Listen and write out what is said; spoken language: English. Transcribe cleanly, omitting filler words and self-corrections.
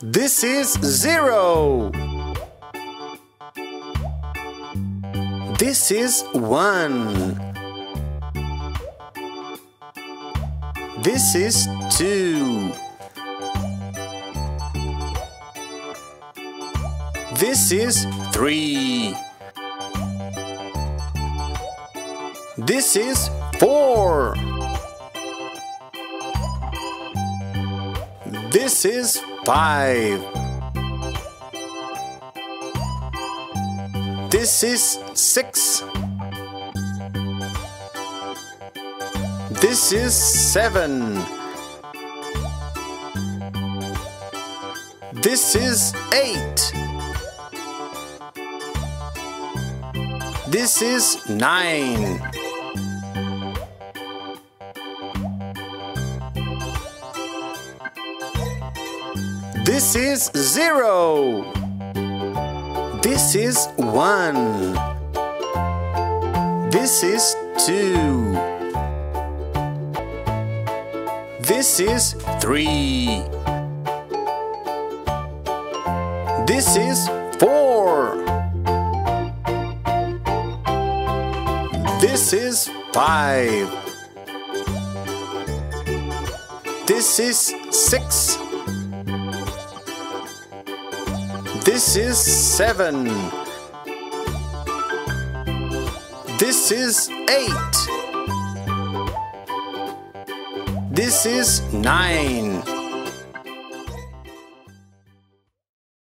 This is 0. This is 1. This is 2. This is 3. This is 4. This is 5. This is 6. This is 7. This is 8. This is 9. This is 0. This is 1. This is 2. This is 3. This is 4. This is 5. This is 6. This is 7. This is 8. This is 9.